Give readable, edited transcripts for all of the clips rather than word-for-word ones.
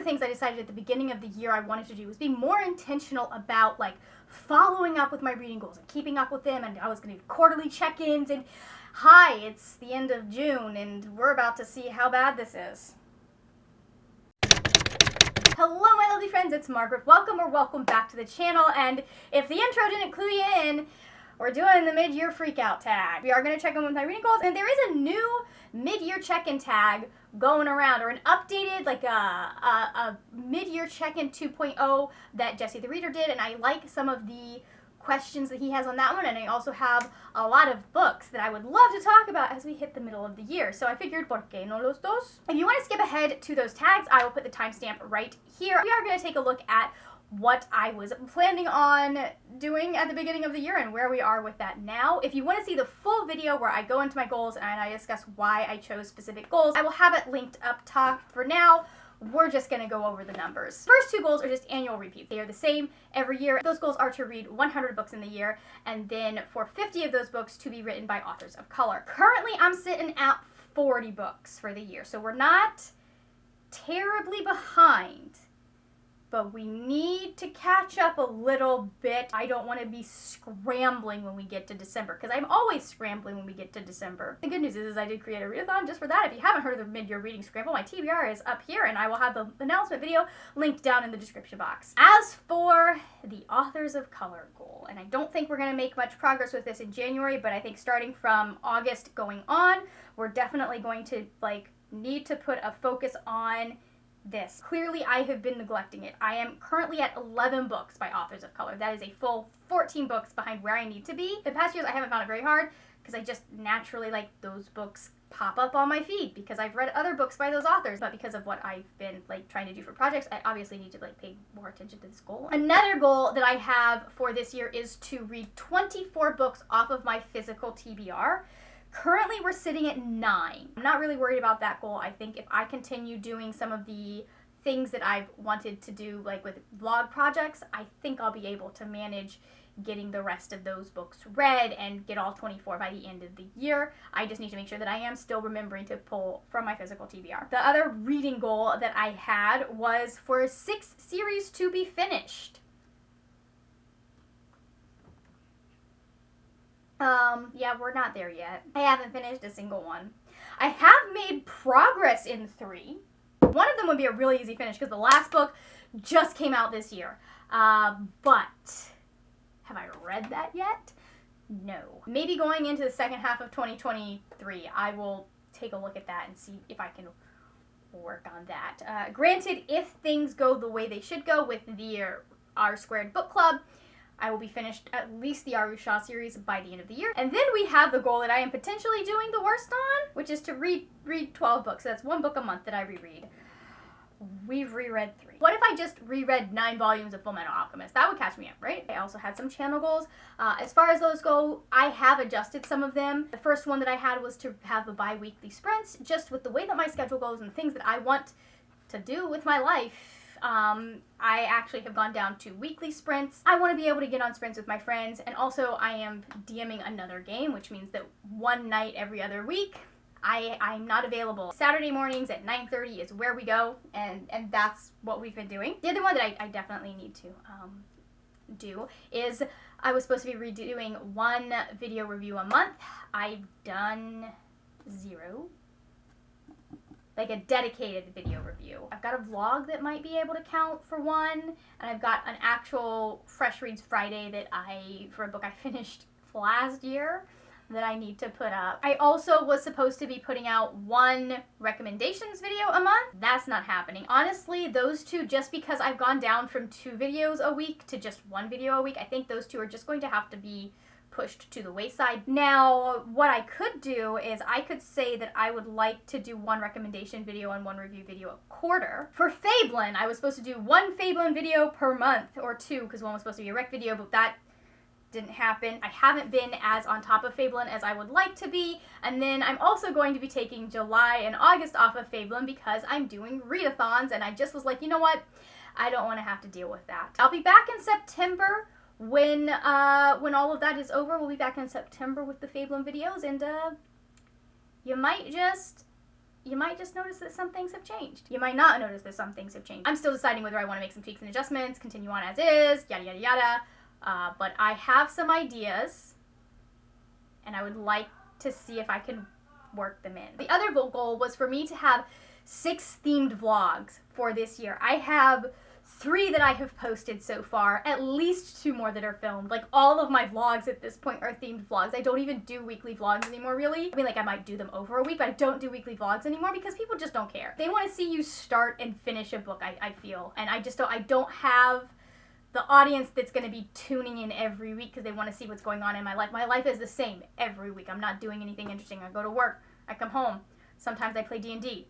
things I decided at the beginning of the year I wanted to do was be more intentional about like following up with my reading goals and keeping up with them, and I was going to do quarterly check-ins, and hi, it's the end of June and we're about to see how bad this is. Hello my lovely friends, it's Margaret. Welcome or welcome back to the channel, and if the intro didn't clue you in, we're doing the mid-year freakout tag. We are going to check in with my reading goals, and there is a new mid-year check-in tag going around, or an updated, like a mid-year check-in 2.0 that Jesse the Reader did, and I like some of the questions that he has on that one, and I also have a lot of books that I would love to talk about as we hit the middle of the year. So I figured, ¿por qué no los dos? If you want to skip ahead to those tags, I will put the timestamp right here. We are going to take a look at what I was planning on doing at the beginning of the year and where we are with that now. If you want to see the full video where I go into my goals and I discuss why I chose specific goals, I will have it linked up top. For now, we're just going to go over the numbers. First two goals are just annual repeats. They are the same every year. Those goals are to read 100 books in the year, and then for 50 of those books to be written by authors of color. Currently, I'm sitting at 40 books for the year, so we're not terribly behind, but we need to catch up a little bit. I don't want to be scrambling when we get to December, because I'm always scrambling when we get to December. The good news is I did create a readathon just for that. If you haven't heard of the mid-year reading scramble, my TBR is up here, and I will have the announcement video linked down in the description box. As for the authors of color goal, and I don't think we're going to make much progress with this in January, but I think starting from August going on, we're definitely going to need to put a focus on this. Clearly, I have been neglecting it. I am currently at 11 books by authors of color. That is a full 14 books behind where I need to be. The past years, I haven't found it very hard because I just naturally, those books pop up on my feed because I've read other books by those authors, but because of what I've been trying to do for projects, I obviously need to pay more attention to this goal. Another goal that I have for this year is to read 24 books off of my physical TBR. Currently, we're sitting at 9. I'm not really worried about that goal. I think if I continue doing some of the things that I've wanted to do, with vlog projects, I think I'll be able to manage getting the rest of those books read and get all 24 by the end of the year. I just need to make sure that I am still remembering to pull from my physical TBR. The other reading goal that I had was for 6 series to be finished. Yeah, we're not there yet. I haven't finished a single one. I have made progress in 3. One of them would be a really easy finish because the last book just came out this year. But have I read that yet? No. Maybe going into the second half of 2023, I will take a look at that and see if I can work on that. Granted, if things go the way they should go with the R Squared book club, I will be finished at least the Arusha series by the end of the year. And then we have the goal that I am potentially doing the worst on, which is to read 12 books. So that's 1 book a month that I reread. We've reread 3. What if I just reread 9 volumes of Fullmetal Alchemist? That would catch me up, right? I also had some channel goals. As far as those go, I have adjusted some of them. The first one that I had was to have the bi-weekly sprints. Just with the way that my schedule goes and things that I want to do with my life, I actually have gone down to weekly sprints. I want to be able to get on sprints with my friends, and also I am DMing another game, which means that one night every other week I'm not available. Saturday mornings at 9:30 is where we go, and that's what we've been doing. The other one that I definitely need to do is I was supposed to be redoing 1 video review a month. I've done 0. A dedicated video review. I've got a vlog that might be able to count for 1, and I've got an actual Fresh Reads Friday that for a book I finished last year, that I need to put up. I also was supposed to be putting out 1 recommendations video a month. That's not happening. Honestly, those two, just because I've gone down from 2 videos a week to just 1 video a week, I think those two are just going to have to be pushed to the wayside. Now, what I could do is I could say that I would like to do 1 recommendation video and 1 review video a quarter. For Fablin, I was supposed to do 1 Fablin video per month, or 2, because 1 was supposed to be a rec video, but that didn't happen. I haven't been as on top of Fablin as I would like to be, and then I'm also going to be taking July and August off of Fablin because I'm doing readathons, and I just was like, you know what? I don't want to have to deal with that. I'll be back in September. When all of that is over, we'll be back in September with the Fablin videos, and you might just you might just notice that some things have changed. You might not notice that some things have changed. I'm still deciding whether I want to make some tweaks and adjustments, continue on as is, yada, yada, yada. But I have some ideas, and I would like to see if I can work them in. The other goal was for me to have 6 themed vlogs for this year. I have 3 that I have posted so far, at least 2 more that are filmed. Like, all of my vlogs at this point are themed vlogs. I don't even do weekly vlogs anymore, really. I mean, like, I might do them over a week, but I don't do weekly vlogs anymore because people just don't care. They want to see you start and finish a book, I feel. And I don't have the audience that's going to be tuning in every week because they want to see what's going on in my life. My life is the same every week. I'm not doing anything interesting. I go to work. I come home. Sometimes I play D&D.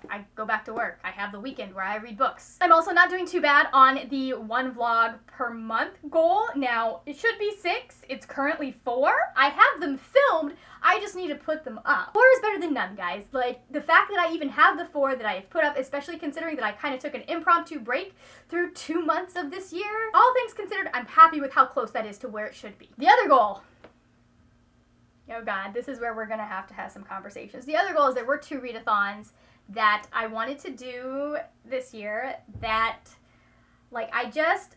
I go back to work. I have the weekend where I read books. I'm also not doing too bad on the 1 vlog per month goal. Now, it should be 6. It's currently 4. I have them filmed. I just need to put them up. 4 is better than none, guys. Like, the fact that I even have the 4 that I have put up, especially considering that I kind of took an impromptu break through 2 months of this year, all things considered, I'm happy with how close that is to where it should be. The other goal, oh God, this is where we're gonna have to have some conversations. The other goal is there were 2 readathons that I wanted to do this year that, like,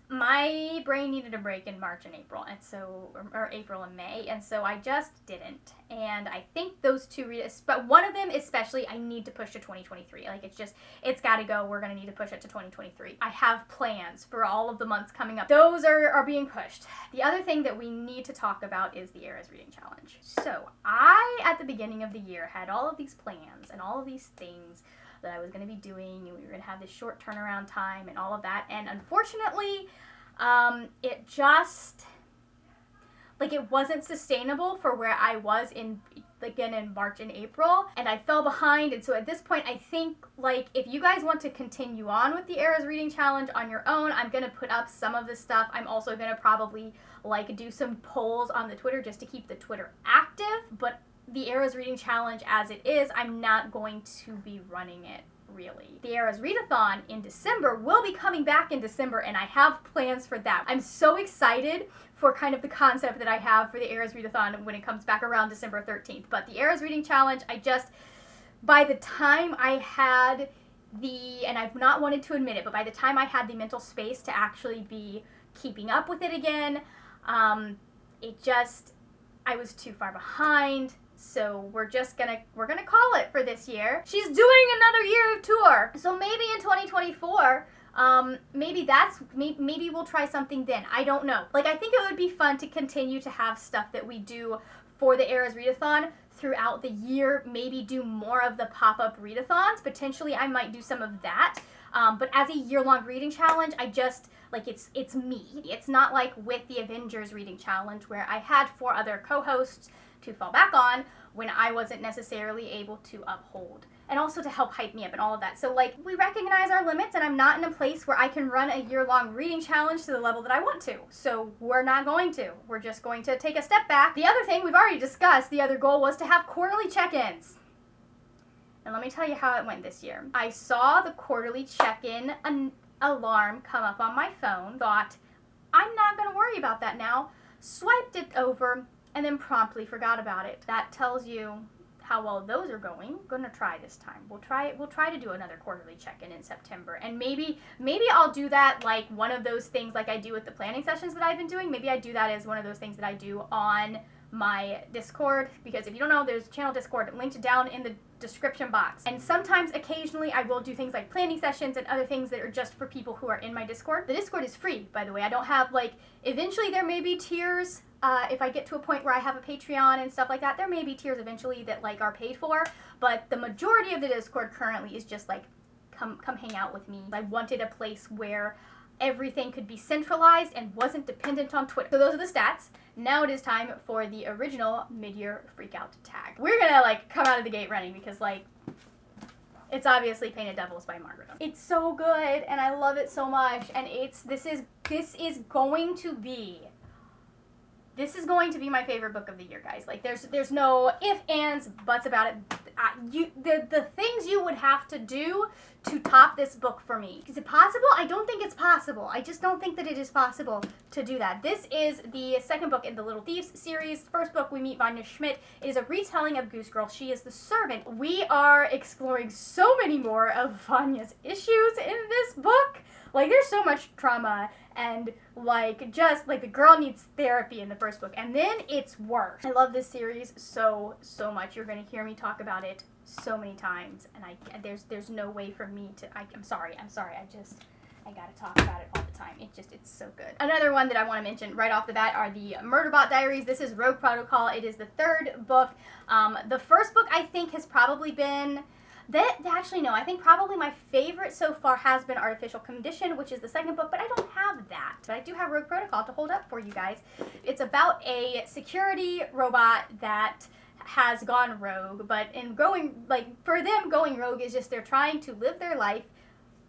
my brain needed a break in March and April, and so, or April and May, and so I just didn't. And I think those 2 but one of them especially, I need to push to 2023. Like, it's gotta go. We're gonna need to push it to 2023. I have plans for all of the months coming up. Those are being pushed. The other thing that we need to talk about is the Eras Reading Challenge. So, at the beginning of the year, had all of these plans and all of these things that I was going to be doing, and we were going to have this short turnaround time and all of that, and unfortunately, it just, like, it wasn't sustainable for where I was in March and April, and I fell behind. And so at this point, I think, like, if you guys want to continue on with the Eras Reading Challenge on your own, I'm going to put up some of the stuff. I'm also going to probably, like, do some polls on the Twitter just to keep the Twitter active, but the Eras Reading Challenge as it is, I'm not going to be running it, really. The Eras Readathon in December will be coming back in December, and I have plans for that. I'm so excited for kind of the concept that I have for the Eras Readathon when it comes back around December 13th. But the Eras Reading Challenge, by the time I had and I've not wanted to admit it, but by the time I had the mental space to actually be keeping up with it again, I was too far behind. So we're gonna call it for this year. She's doing another year of tour. So maybe in 2024, maybe we'll try something then. I don't know. Like, I think it would be fun to continue to have stuff that we do for the Eras Readathon throughout the year. Maybe do more of the pop-up readathons. Potentially I might do some of that. But as a year-long reading challenge, it's me. It's not like with the Avengers Reading Challenge where I had 4 other co-hosts to fall back on when I wasn't necessarily able to uphold, and also to help hype me up and all of that. So, like, we recognize our limits, and I'm not in a place where I can run a year-long reading challenge to the level that I want to. So we're not going to. We're just going to take a step back. The other thing we've already discussed, the other goal was to have quarterly check-ins. And let me tell you how it went this year. I saw the quarterly check-in alarm come up on my phone, thought, I'm not going to worry about that now, swiped it over, and then promptly forgot about it. That tells you how well those are going. I'm gonna try this time. We'll try to do another quarterly check-in in September. And maybe I'll do that like one of those things like I do with the planning sessions that I've been doing. Maybe I do that as one of those things that I do on my Discord, because if you don't know, there's a channel Discord linked down in the description box. And sometimes, occasionally, I will do things like planning sessions and other things that are just for people who are in my Discord. The Discord is free, by the way. I don't have, like, eventually there may be tiers. If I get to a point where I have a Patreon and stuff like that, there may be tiers eventually that, like, are paid for. But the majority of the Discord currently is just, like, come hang out with me. I wanted a place where everything could be centralized and wasn't dependent on Twitter. So those are the stats. Now it is time for the original mid-year freakout tag. We're gonna, like, come out of the gate running because, like, it's obviously Painted Devils by Margaret. It's so good and I love it so much, and this is going to be my favorite book of the year, guys. Like, there's no ifs, ands, buts about it. the things you would have to do to top this book for me. Is it possible? I don't think it's possible. I just don't think that it is possible to do that. This is the second book in the Little Thieves series. First book, we meet Vanya Schmidt. It is a retelling of Goose Girl. She is the servant. We are exploring so many more of Vanya's issues in this book. Like, there's so much trauma, and, like, just, like, the girl needs therapy in the first book, and then it's worse. I love this series so much. You're going to hear me talk about it so many times, and there's no way for me to, I'm sorry, I gotta talk about it all the time. It's so good. Another one that I want to mention right off the bat are the Murderbot Diaries. This is Rogue Protocol. It is the third book. The first book, I think, has probably been... Actually, no, I think probably my favorite so far has been Artificial Condition, which is the second book, but I don't have that. But I do have Rogue Protocol to hold up for you guys. It's about a security robot that has gone rogue, but for them, going rogue is just they're trying to live their life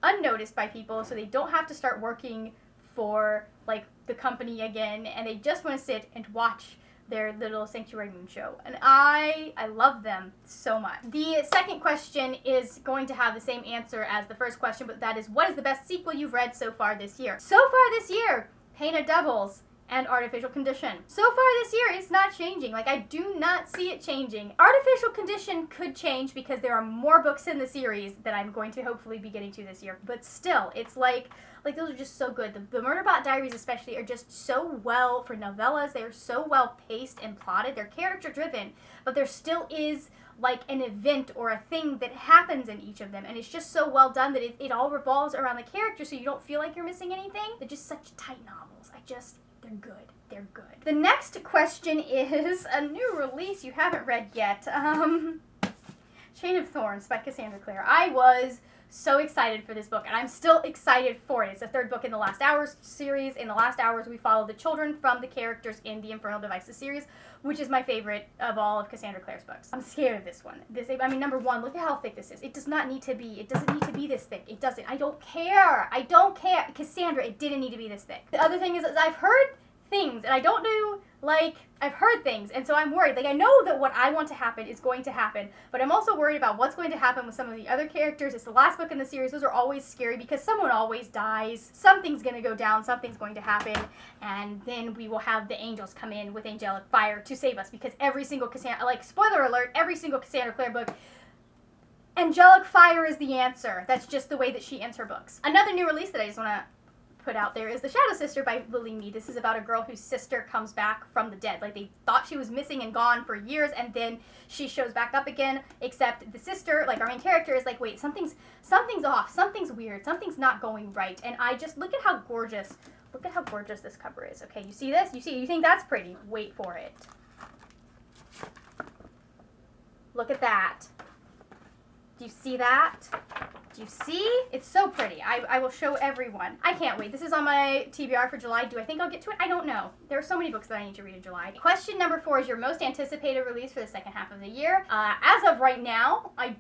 unnoticed by people, so they don't have to start working for, like, the company again, and they just want to sit and watch their little Sanctuary Moon show. And I love them so much. The second question is going to have the same answer as the first question, but that is, what is the best sequel you've read so far this year? So far this year, Painted Devils and Artificial Condition. So far this year, it's not changing. Like, I do not see it changing. Artificial Condition could change because there are more books in the series that I'm going to hopefully be getting to this year. But still, it's like those are just so good. The Murderbot Diaries especially are just so well, for novellas, they're so well paced and plotted. They're character driven, but there still is like an event or a thing that happens in each of them, and it's just so well done that it all revolves around the character, so you don't feel like you're missing anything. They're just such tight novels. They're good. They're good. The next question is a new release you haven't read yet. Chain of Thorns by Cassandra Clare. I was so excited for this book, and I'm still excited for it. It's the third book in the Last Hours series. In the Last Hours, we follow the children from the characters in the Infernal Devices series, which is my favorite of all of Cassandra Clare's books. I'm scared of this one. Number one, look at how thick this is. It doesn't need to be this thick. It doesn't. I don't care. Cassandra, it didn't need to be this thick. The other thing is I've heard things, and I don't know, like, I've heard things, and so I'm worried. Like, I know that what I want to happen is going to happen, but I'm also worried about what's going to happen with some of the other characters. It's the last book in the series. Those are always scary because someone always dies. Something's going to go down. Something's going to happen, and then we will have the angels come in with angelic fire to save us, because every single Cassandra, like, spoiler alert, every single Cassandra Clare book, angelic fire is the answer. That's just the way that she ends her books. Another new release that I just want to put out there is The Shadow Sister by Lily Mead. This is about a girl whose sister comes back from the dead. Like, they thought she was missing and gone for years, and then she shows back up again, except the sister, like our main character, is like, wait, something's off, something's weird, something's not going right. And I just, look at how gorgeous this cover is. Okay, you see this? You think that's pretty? Wait for it. Look at that. Do you see that? Do you see? It's so pretty. I will show everyone. I can't wait. This is on my TBR for July. Do I think I'll get to it? I don't know. There are so many books that I need to read in July. Question number 4 is your most anticipated release for the second half of the year. As of right now, I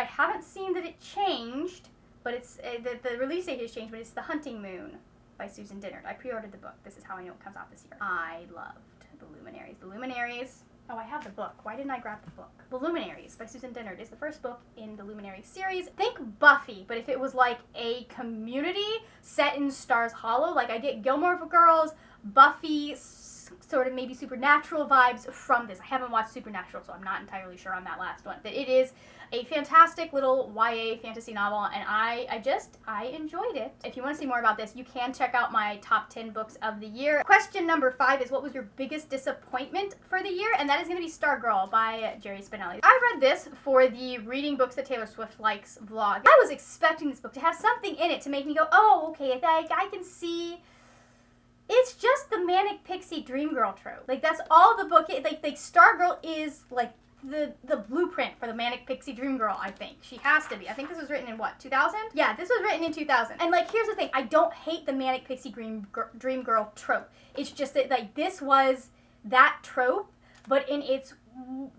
haven't seen that it changed, but it's, the release date has changed, but it's The Hunting Moon by Susan Dennard. I pre-ordered the book. This is how I know it comes out this year. I loved The Luminaries. The Luminaries. Oh, I have the book. Why didn't I grab the book? The Luminaries by Susan Dennard is the first book in the Luminaries series. Think Buffy, but if it was like a community set in Stars Hollow, like I get Gilmore Girls, Buffy, sort of maybe Supernatural vibes from this. I haven't watched Supernatural, so I'm not entirely sure on that last one. But it is a fantastic little YA fantasy novel, and I enjoyed it. If you want to see more about this, you can check out my top 10 books of the year. Question number 5 is, what was your biggest disappointment for the year? And that is going to be Stargirl by Jerry Spinelli. I read this for the Reading Books That Taylor Swift Likes vlog. I was expecting this book to have something in it to make me go, oh, okay, I can see. It's just the Manic Pixie Dream Girl trope. Like, that's all the book is. Like Stargirl is, like, the blueprint for the Manic Pixie Dream Girl, I think. She has to be. I think this was written in, what, 2000? Yeah, this was written in 2000. And, like, here's the thing. I don't hate the Manic Pixie Dream Girl trope. It's just that, like, this was that trope, but in its,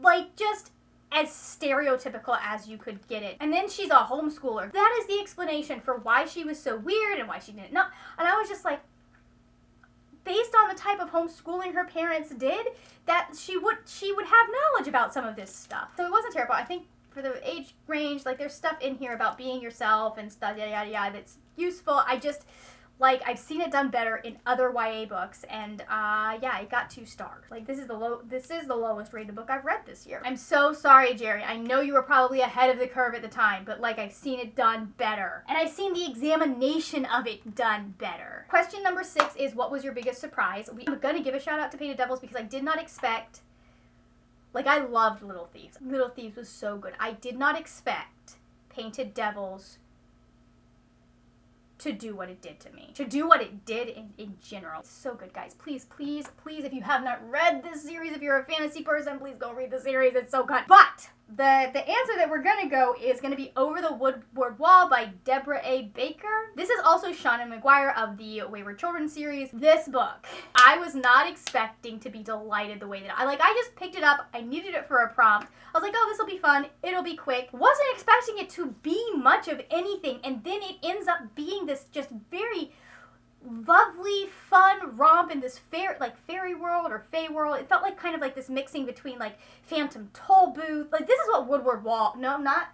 like, just as stereotypical as you could get it. And then she's a homeschooler. That is the explanation for why she was so weird and why she didn't know. And I was just like, based on the type of homeschooling her parents did, that she would have knowledge about some of this stuff. So it wasn't terrible. I think for the age range, like, there's stuff in here about being yourself and stuff, yada, yada, yada, that's useful. I just, like, I've seen it done better in other YA books, and, yeah, it got 2 stars. Like, this is the lowest rated book I've read this year. I'm so sorry, Jerry. I know you were probably ahead of the curve at the time, but, like, I've seen it done better. And I've seen the examination of it done better. Question number 6 is, what was your biggest surprise? I'm gonna give a shout out to Painted Devils because I did not expect, like, I loved Little Thieves. Little Thieves was so good. I did not expect Painted Devils to do what it did to me. To do what it did in general. It's so good, guys. Please, please, please, if you have not read this series, if you're a fantasy person, please go read the series. It's so good. But the answer that we're gonna go is gonna be Over the Woodward Wall by Deborah A. Baker. This is also Shauna McGuire of the Wayward Children series. This book, I was not expecting to be delighted the way that I just picked it up. I needed it for a prompt. I was like, oh, this will be fun. It'll be quick. Wasn't expecting it to be much of anything, and then it ends up being this just very lovely, fun romp in this fairy world or fae world. It felt like kind of like this mixing between like Phantom Tollbooth. Like, this is what Woodward Wall. No, not.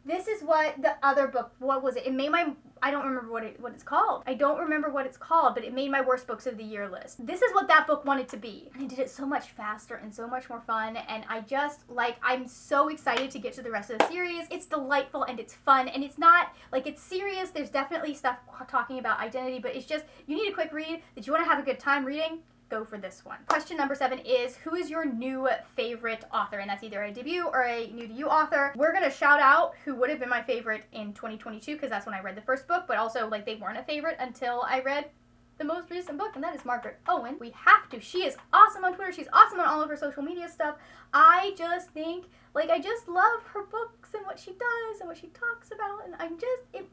This is what the other book. What was it? It made my. I don't remember what it's called. I don't remember what it's called, but it made my worst books of the year list. This is what that book wanted to be. And I did it so much faster and so much more fun. And I just, like, I'm so excited to get to the rest of the series. It's delightful and it's fun. And it's not, like, it's serious. There's definitely stuff talking about identity, but it's just, you need a quick read. That you want to have a good time reading? Go for this one. Question number 7 is, who is your new favorite author? And that's either a debut or a new to you author. We're gonna shout out who would have been my favorite in 2022, because that's when I read the first book, but also, like, they weren't a favorite until I read the most recent book, and that is Margaret Owen. We have to. She is awesome on Twitter. She's awesome on all of her social media stuff. I just think, like, I just love her books and what she does and what she talks about, and I'm just, and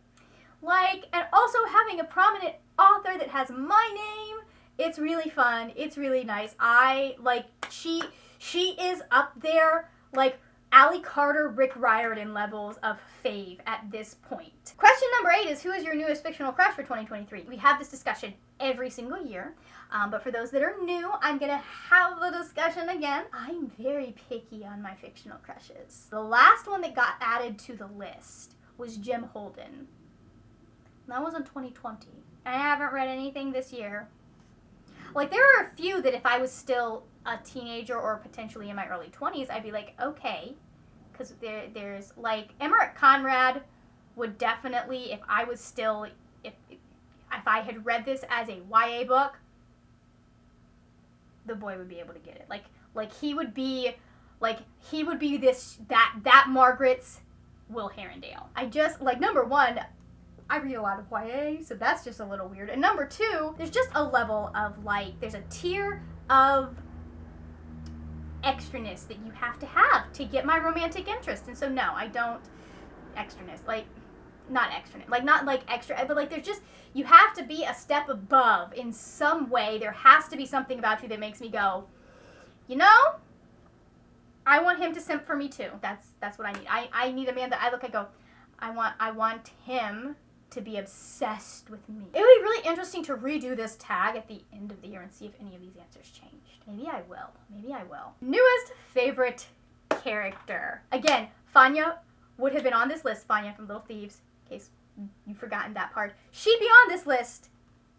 also having a prominent author that has my name. It's really fun. It's really nice. She is up there, like, Allie Carter, Rick Riordan levels of fave at this point. Question number 8 is, who is your newest fictional crush for 2023? We have this discussion every single year, but for those that are new, I'm gonna have the discussion again. I'm very picky on my fictional crushes. The last one that got added to the list was Jim Holden. That was in 2020. I haven't read anything this year. Like, there are a few that if I was still a teenager or potentially in my early 20s, I'd be like, okay. Because there's, like, Emmerich Conrad would definitely, if I was still, if I had read this as a YA book, the boy would be able to get it. Like he would be that Margaret's Will Herondale. I just, like, number 1, I read a lot of YA, so that's just a little weird. And number 2, there's just a level of, like, there's a tier of extraness that you have to get my romantic interest. And so, no, I don't extraness. Like, not extraness. Like, not, like, extra, but, like, there's just, you have to be a step above in some way. There has to be something about you that makes me go, you know, I want him to simp for me, too. That's what I need. I need a man that I look and go, I want him to be obsessed with me. It would be really interesting to redo this tag at the end of the year and see if any of these answers changed. Maybe I will. Newest favorite character. Again, Fanya would have been on this list. Fanya from Little Thieves, in case you've forgotten that part. She'd be on this list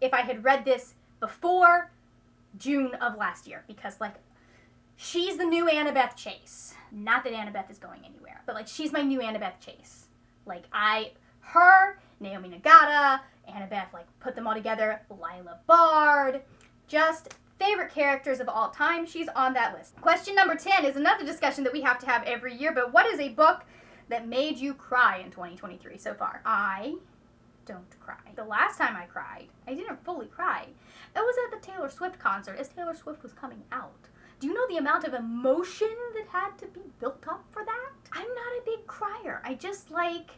if I had read this before June of last year, because, like, she's the new Annabeth Chase. Not that Annabeth is going anywhere, but, like, she's my new Annabeth Chase. Like, her, Naomi Nagata, Annabeth, like, put them all together, Lila Bard, just favorite characters of all time. She's on that list. Question number 10 is another discussion that we have to have every year, but what is a book that made you cry in 2023 so far? I don't cry. The last time I cried, I didn't fully cry. It was at the Taylor Swift concert as Taylor Swift was coming out. Do you know the amount of emotion that had to be built up for that? I'm not a big crier. I just, like,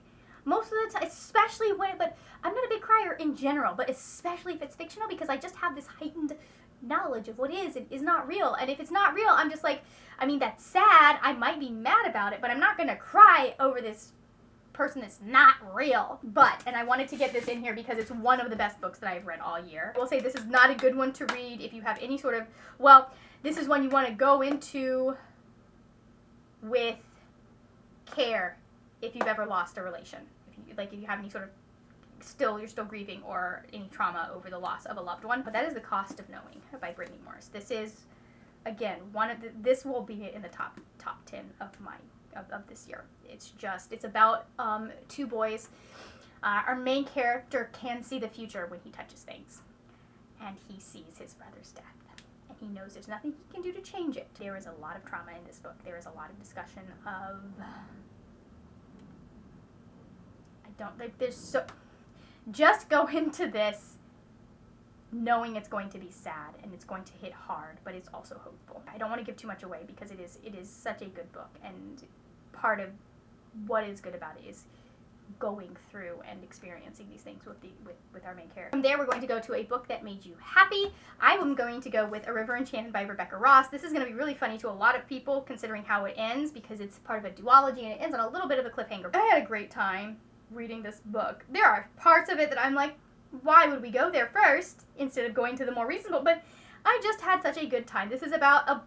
most of the time, especially but I'm not a big crier in general, but especially if it's fictional, because I just have this heightened knowledge of what is and is not real. And if it's not real, I'm just like, I mean, that's sad. I might be mad about it, but I'm not going to cry over this person that's not real. But, and I wanted to get this in here because it's one of the best books that I've read all year. I will say this is not a good one to read if you have any sort of, well, this is one you want to go into with care if you've ever lost a relation. If you have any sort of, you're still grieving or any trauma over the loss of a loved one. But that is The Cost of Knowing by Brittany Morris. This is, again, this will be in the top 10 of this year. It's about two boys. Our main character can see the future when he touches things, and he sees his brother's death, and he knows there's nothing he can do to change it. There is a lot of trauma in this book. There is a lot of discussion of, just go into this knowing it's going to be sad and it's going to hit hard, but it's also hopeful. I don't want to give too much away because it is such a good book, and part of what is good about it is going through and experiencing these things with our main character. From there, we're going to go to a book that made you happy. I am going to go with A River Enchanted by Rebecca Ross. This is going to be really funny to a lot of people considering how it ends, because it's part of a duology and it ends on a little bit of a cliffhanger. I had a great time reading this book. There are parts of it that I'm like, why would we go there first instead of going to the more recent book? But I just had such a good time. This is about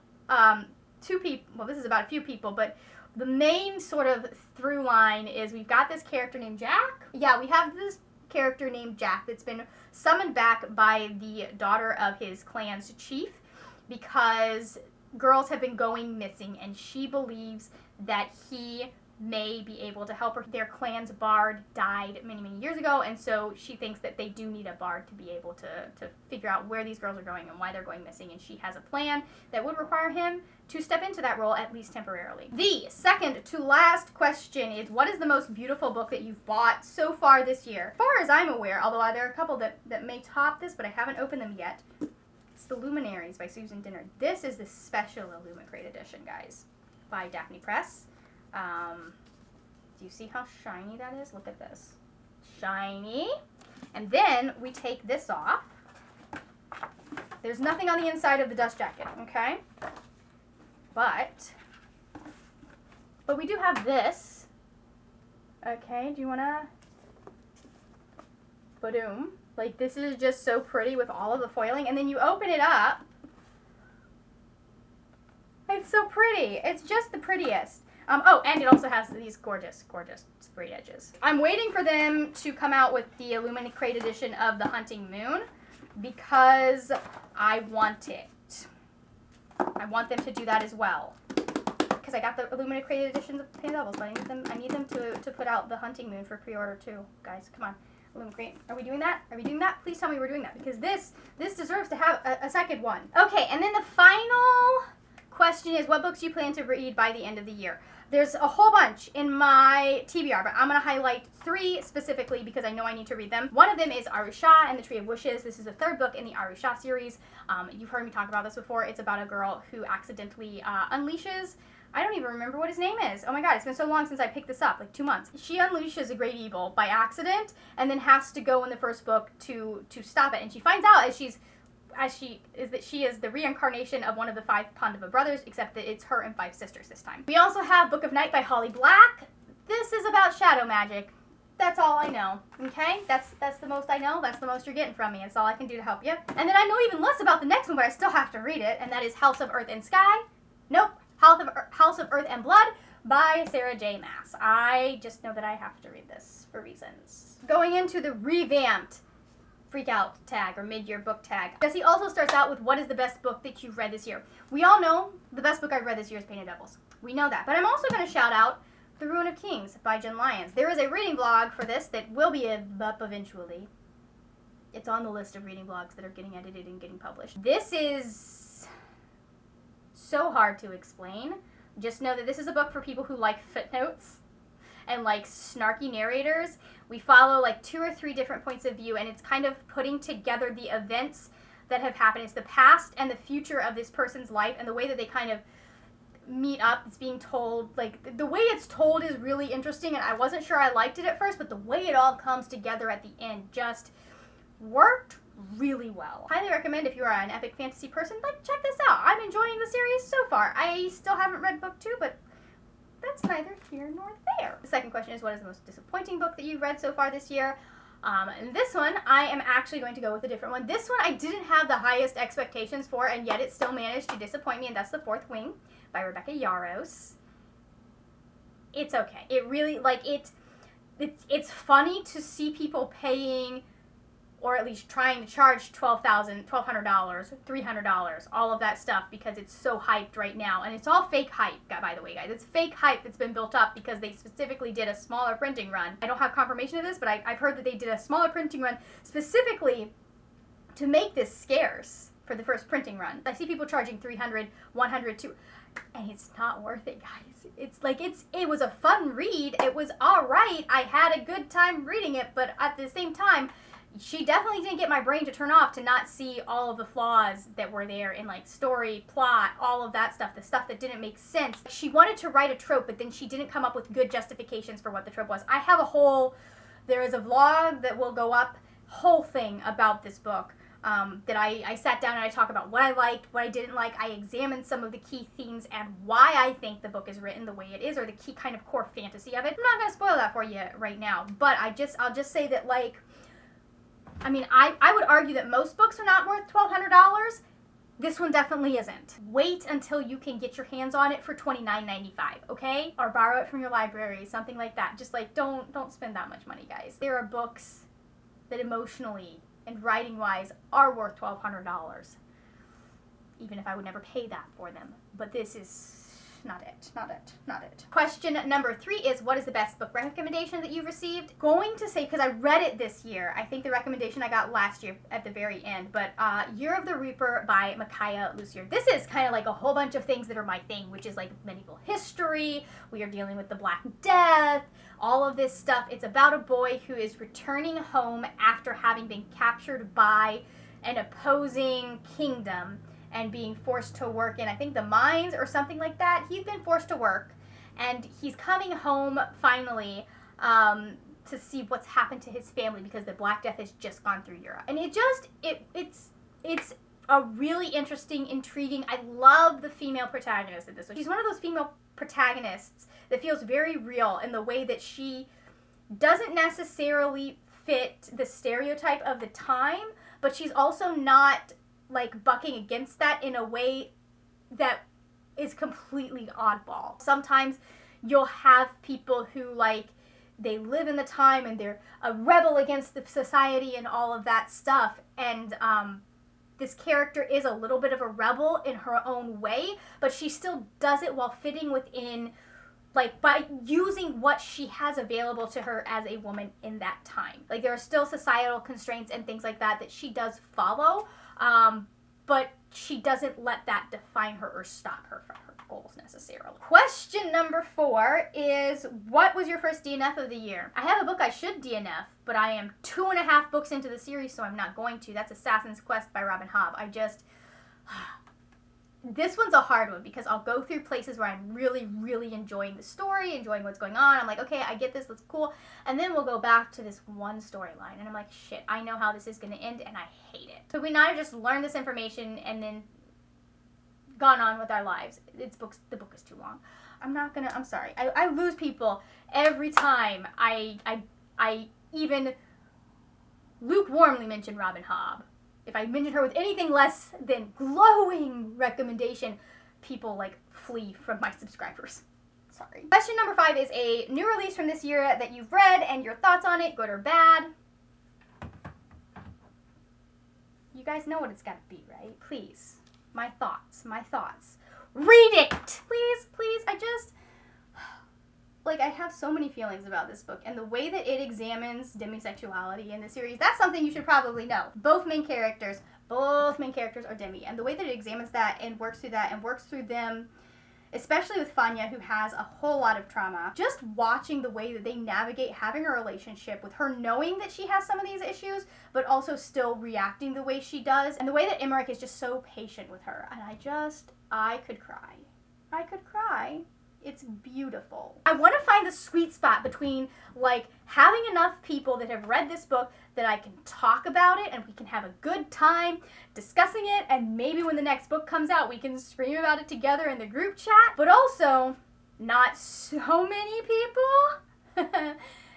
this is about a few people, but the main sort of through line is we've got this character named Jack. Yeah, we have this character named Jack that's been summoned back by the daughter of his clan's chief because girls have been going missing, and she believes that he may be able to help her. Their clan's bard died many, many years ago, and so she thinks that they do need a bard to be able to figure out where these girls are going and why they're going missing, and she has a plan that would require him to step into that role, at least temporarily. The second to last question is, what is the most beautiful book that you've bought so far this year? As far as I'm aware, although there are a couple that may top this, but I haven't opened them yet, it's The Luminaries by Susan Dinner. This is the special Illumicrate edition, guys, by Daphne Press. Do you see how shiny that is? Look at this. Shiny. And then we take this off. There's nothing on the inside of the dust jacket, okay? But we do have this. Okay, do you wanna? Ba-doom. Like, this is just so pretty with all of the foiling. And then you open it up. It's so pretty. It's just the prettiest. Oh, and it also has these gorgeous, gorgeous sprayed edges. I'm waiting for them to come out with the Illuminate edition of The Hunting Moon because I want it. I want them to do that as well. Because I got the Illuminate editions of Pain Devils, but I need them to put out The Hunting Moon for pre-order too. Guys, come on. Illuminate. Are we doing that? Are we doing that? Please tell me we're doing that, because this deserves to have a second one. Okay, and then the final question is, what books do you plan to read by the end of the year? There's a whole bunch in my TBR, but I'm going to highlight 3 specifically because I know I need to read them. One of them is Arusha and the Tree of Wishes. This is the 3rd book in the Arusha series. You've heard me talk about this before. It's about a girl who accidentally unleashes, I don't even remember what his name is. Oh my god, it's been so long since I picked this up, like 2 months. She unleashes a great evil by accident and then has to go in the first book to stop it. And she finds out that she is the reincarnation of one of the 5 Pandava brothers, except that it's her and 5 sisters this time. We also have Book of Night by Holly Black. This is about shadow magic. That's all I know, okay? That's the most I know. That's the most you're getting from me. That's all I can do to help you. And then I know even less about the next one, but I still have to read it, and that is House of Earth and Sky. Nope. House of Earth and Blood by Sarah J. Maas. I just know that I have to read this for reasons. Going into the revamped Freakout tag or mid-year book tag. Jesse also starts out with, what is the best book that you've read this year? We all know the best book I've read this year is Painted Devils. We know that. But I'm also going to shout out The Ruin of Kings by Jen Lyons. There is a reading blog for this that will be up eventually. It's on the list of reading blogs that are getting edited and getting published. This is so hard to explain. Just know that this is a book for people who like footnotes and like snarky narrators. We follow like 2 or 3 different points of view, and it's kind of putting together the events that have happened. It's the past and the future of this person's life, and the way that they kind of meet up. It's being told, like, the way it's told is really interesting, and I wasn't sure I liked it at first, but the way it all comes together at the end just worked really well. Highly recommend if you are an epic fantasy person, like, check this out. I'm enjoying the series so far. I still haven't read book 2, but that's neither here nor there. The second question is, what is the most disappointing book that you've read so far this year? And this one, I am actually going to go with a different one. This one I didn't have the highest expectations for, and yet it still managed to disappoint me, and that's The Fourth Wing by Rebecca Yarros. It's okay. It really, like, it's funny to see people paying, or at least trying to charge $1,200, $300, all of that stuff, because it's so hyped right now. And it's all fake hype, by the way, guys. It's fake hype that's been built up because they specifically did a smaller printing run. I don't have confirmation of this, but I've heard that they did a smaller printing run specifically to make this scarce for the first printing run. I see people charging $300, $100, and it's not worth it, guys. It's like, it was a fun read. It was all right. I had a good time reading it, but at the same time, she definitely didn't get my brain to turn off to not see all of the flaws that were there in, like, story, plot, all of that stuff, the stuff that didn't make sense. She wanted to write a trope, but then she didn't come up with good justifications for what the trope was. I have there is a vlog that will go up, whole thing about this book, that I sat down and I talk about what I liked, what I didn't like. I examined some of the key themes and why I think the book is written the way it is, or the key kind of core fantasy of it. I'm not going to spoil that for you right now, but I'll just say that, like, I mean, I would argue that most books are not worth $1,200. This one definitely isn't. Wait until you can get your hands on it for $29.95, okay? Or borrow it from your library, something like that. Just, like, don't spend that much money, guys. There are books that emotionally and writing-wise are worth $1,200, even if I would never pay that for them. But this is not it. Question number 3 is, what is the best book recommendation that you've received? Going to say, because I read it this year, I think the recommendation I got last year at the very end, but Year of the Reaper by Micaiah Lucier. This is kind of like a whole bunch of things that are my thing, which is like medieval history, we are dealing with the Black Death, all of this stuff. It's about a boy who is returning home after having been captured by an opposing kingdom and being forced to work in, I think, the mines or something like that. He's been forced to work, and he's coming home finally to see what's happened to his family because the Black Death has just gone through Europe. And it's a really interesting, intriguing. I love the female protagonist of this one. She's one of those female protagonists that feels very real in the way that she doesn't necessarily fit the stereotype of the time, but she's also not, like, bucking against that in a way that is completely oddball. Sometimes you'll have people who, like, they live in the time and they're a rebel against the society and all of that stuff, and this character is a little bit of a rebel in her own way, but she still does it while fitting within, like, by using what she has available to her as a woman in that time. Like, there are still societal constraints and things like that that she does follow, but she doesn't let that define her or stop her from her goals necessarily. Question number 4 is, what was your first DNF of the year? I have a book I should DNF, but I am 2.5 books into the series, so I'm not going to. That's Assassin's Quest by Robin Hobb. This one's a hard one because I'll go through places where I'm really, really enjoying the story, enjoying what's going on. I'm like, okay, I get this, that's cool. And then we'll go back to this one storyline, and I'm like, shit, I know how this is going to end, and I hate it. So we now just learned this information and then gone on with our lives. The book is too long. I'm sorry. I lose people every time I even lukewarmly mention Robin Hobb. If I mention her with anything less than glowing recommendation, people, like, flee from my subscribers. Sorry. Question number 5 is a new release from this year that you've read and your thoughts on it, good or bad. You guys know what it's got to be, right? Please. My thoughts. Read it! Please. Like, I have so many feelings about this book, and the way that it examines demisexuality in the series, that's something you should probably know. Both main characters are demi, and the way that it examines that and works through them, especially with Fanya, who has a whole lot of trauma, just watching the way that they navigate having a relationship with her, knowing that she has some of these issues, but also still reacting the way she does, and the way that Emmerich is just so patient with her, and I could cry. It's beautiful. I want to find the sweet spot between, like, having enough people that have read this book that I can talk about it and we can have a good time discussing it, and maybe when the next book comes out we can scream about it together in the group chat, but also not so many people,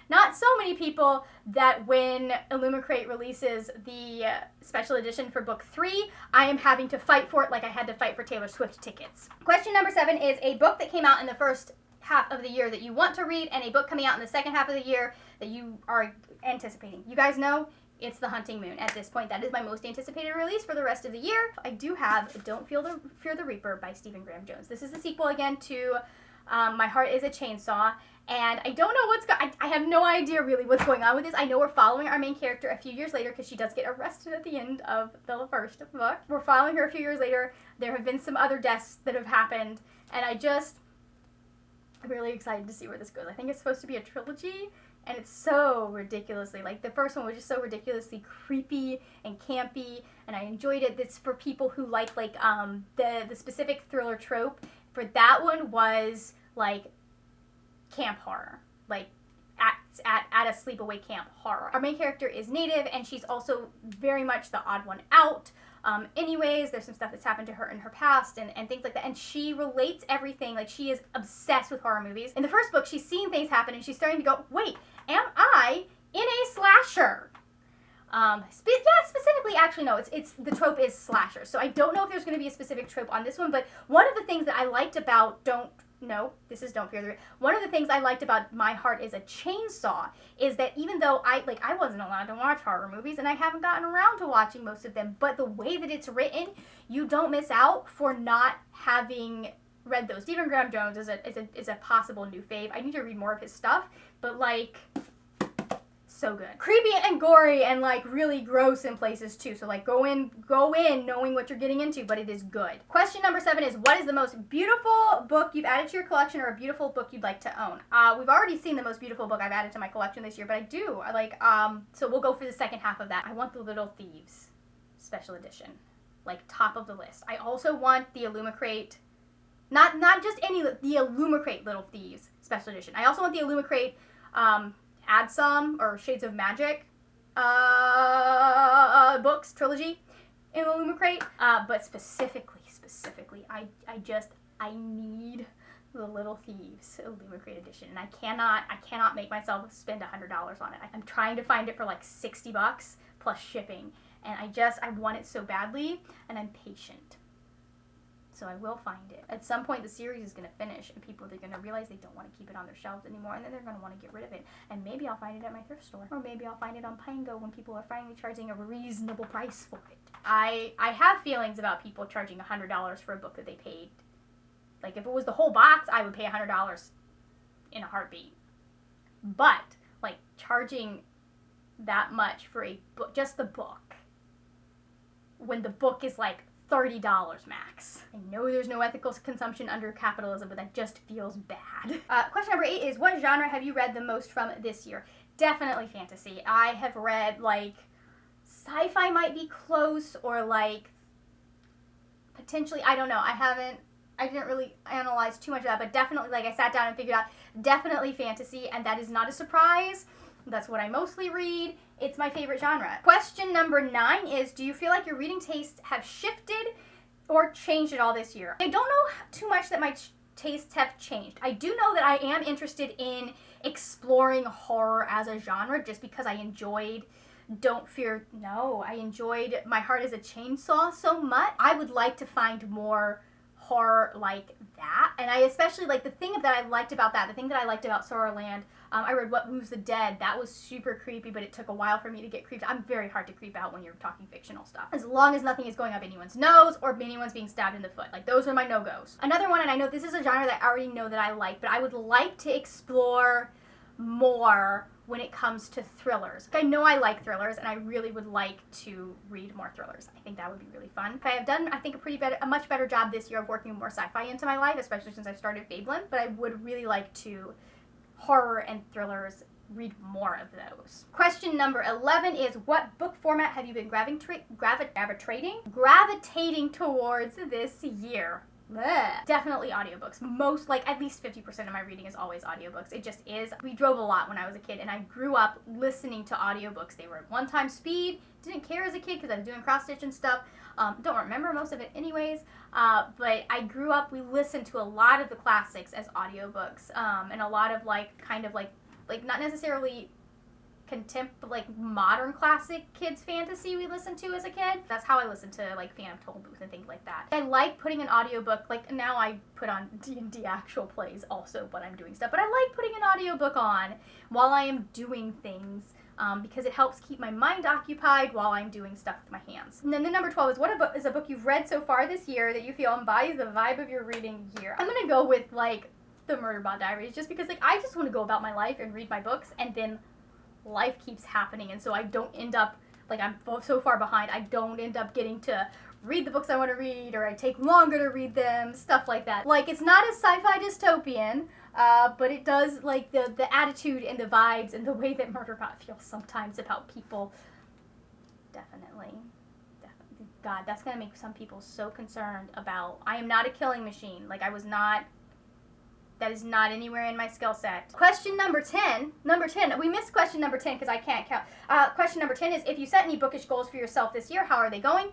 not so many people that when Illumicrate releases the special edition for book 3, I am having to fight for it like I had to fight for Taylor Swift tickets. Question number 7 is a book that came out in the first half of the year that you want to read and a book coming out in the second half of the year that you are anticipating. You guys know it's The Hunting Moon. At this point, that is my most anticipated release for the rest of the year. I do have Don't Fear the Reaper by Stephen Graham Jones. This is the sequel again to My Heart is a Chainsaw, and I don't know I have no idea really what's going on with this. I know we're following our main character a few years later because she does get arrested at the end of the first book. We're following her a few years later. There have been some other deaths that have happened, and I'm really excited to see where this goes. I think it's supposed to be a trilogy, and it's so ridiculously, like, the first one was just so ridiculously creepy and campy, and I enjoyed it. It's for people who like the specific thriller trope. For that one was, like, camp horror. Like, at a sleepaway camp horror. Our main character is Native, and she's also very much the odd one out. Anyways, there's some stuff that's happened to her in her past and things like that. And she relates everything, like she is obsessed with horror movies. In the first book, she's seeing things happen and she's starting to go, wait, am I in a slasher? Specifically, actually, no, it's the trope is slasher. So I don't know if there's going to be a specific trope on this one, but one of the things that I liked about Don't Fear the Reaper. One of the things I liked about My Heart is a Chainsaw is that even though I wasn't allowed to watch horror movies and I haven't gotten around to watching most of them, but the way that it's written, you don't miss out for not having read those. Stephen Graham Jones is a possible new fave. I need to read more of his stuff, but like, so good. Creepy and gory and like really gross in places too. So like go in knowing what you're getting into, but it is good. Question number 7 is, what is the most beautiful book you've added to your collection or a beautiful book you'd like to own? We've already seen the most beautiful book I've added to my collection this year, but so we'll go for the second half of that. I want The Little Thieves special edition, like top of the list. I also want the Illumicrate, not just any, the Illumicrate Little Thieves special edition. I also want the Illumicrate Add Some or Shades of Magic books trilogy in Illumicrate, but specifically I need the Little Thieves Illumicrate edition, and I cannot make myself spend $100 on it. I'm trying to find it for like $60 plus shipping, and I want it so badly, and I'm patient. So I will find it. At some point, the series is going to finish, and people are going to realize they don't want to keep it on their shelves anymore, and then they're going to want to get rid of it. And maybe I'll find it at my thrift store, or maybe I'll find it on Pango when people are finally charging a reasonable price for it. I have feelings about people charging $100 for a book that they paid. Like, if it was the whole box, I would pay $100 in a heartbeat. But, like, charging that much for a book, just the book, when the book is like $30 max. I know there's no ethical consumption under capitalism, but that just feels bad. Question number 8 is, what genre have you read the most from this year? Definitely fantasy. I have read, like, sci-fi might be close, or, like, potentially, I don't know. I didn't really analyze too much of that, but definitely, like, I sat down and figured out, definitely fantasy, and that is not a surprise. That's what I mostly read. It's my favorite genre. Question number 9 is, do you feel like your reading tastes have shifted or changed at all this year? I don't know too much that my tastes have changed. I do know that I am interested in exploring horror as a genre just because I enjoyed I enjoyed My Heart is a Chainsaw so much. I would like to find more horror like that, and I especially like the thing that I liked about Sorrowland. I read What Moves the Dead. That was super creepy, but it took a while for me to get creeped. I'm very hard to creep out when you're talking fictional stuff, as long as nothing is going up anyone's nose or anyone's being stabbed in the foot. Like, those are my no-goes. Another one, and I know this is a genre that I already know that I like, but I would like to explore more when it comes to thrillers. I know I like thrillers, and I really would like to read more thrillers. I think that would be really fun. I have done, I think, a much better job this year of working more sci-fi into my life, especially since I started Fabelin, but I would really like to horror and thrillers, read more of those. Question number 11 is, what book format have you been gravitating towards this year? Blech. Definitely audiobooks. Most, like, at least 50% of my reading is always audiobooks. It just is. We drove a lot when I was a kid, and I grew up listening to audiobooks. They were at one-time speed. Didn't care as a kid because I was doing cross-stitch and stuff. Don't remember most of it anyways, but I grew up, we listened to a lot of the classics as audiobooks, and a lot of, like, kind of, like not necessarily like modern classic kids fantasy we listened to as a kid. That's how I listened to like Phantom Toll Booth and things like that. I like putting an audiobook, like now I put on D&D actual plays also when I'm doing stuff, but I like putting an audiobook on while I am doing things because it helps keep my mind occupied while I'm doing stuff with my hands. And then the number 12 is what is a book you've read so far this year that you feel embodies the vibe of your reading year? I'm gonna go with like the Murderbot Diaries, just because like I just want to go about my life and read my books, and then life keeps happening, and so I don't end up, like I'm so far behind, I don't end up getting to read the books I want to read, or I take longer to read them, stuff like that. Like, it's not as sci-fi dystopian, but it does, like, the attitude and the vibes and the way that Murderbot feels sometimes about people. Definitely. God, that's gonna make some people so concerned about, I am not a killing machine. Like, that is not anywhere in my skill set. Question number 10. We missed question number 10 because I can't count. Question number 10 is, if you set any bookish goals for yourself this year, how are they going?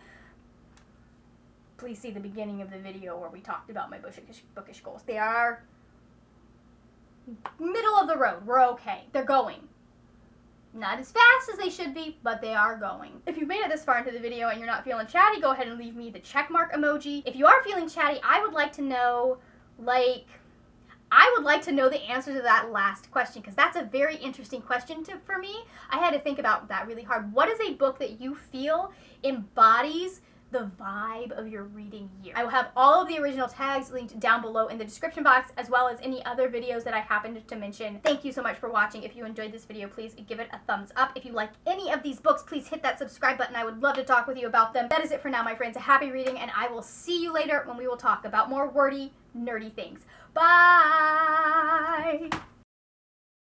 Please see the beginning of the video where we talked about my bookish goals. They are middle of the road. We're okay. They're going. Not as fast as they should be, but they are going. If you've made it this far into the video and you're not feeling chatty, go ahead and leave me the checkmark emoji. If you are feeling chatty, I would like to know, the answer to that last question, because that's a very interesting question for me. I had to think about that really hard. What is a book that you feel embodies the vibe of your reading year? I will have all of the original tags linked down below in the description box, as well as any other videos that I happened to mention. Thank you so much for watching. If you enjoyed this video, please give it a thumbs up. If you like any of these books, please hit that subscribe button. I would love to talk with you about them. That is it for now, my friends. Happy reading, and I will see you later when we will talk about more wordy, nerdy things. Bye!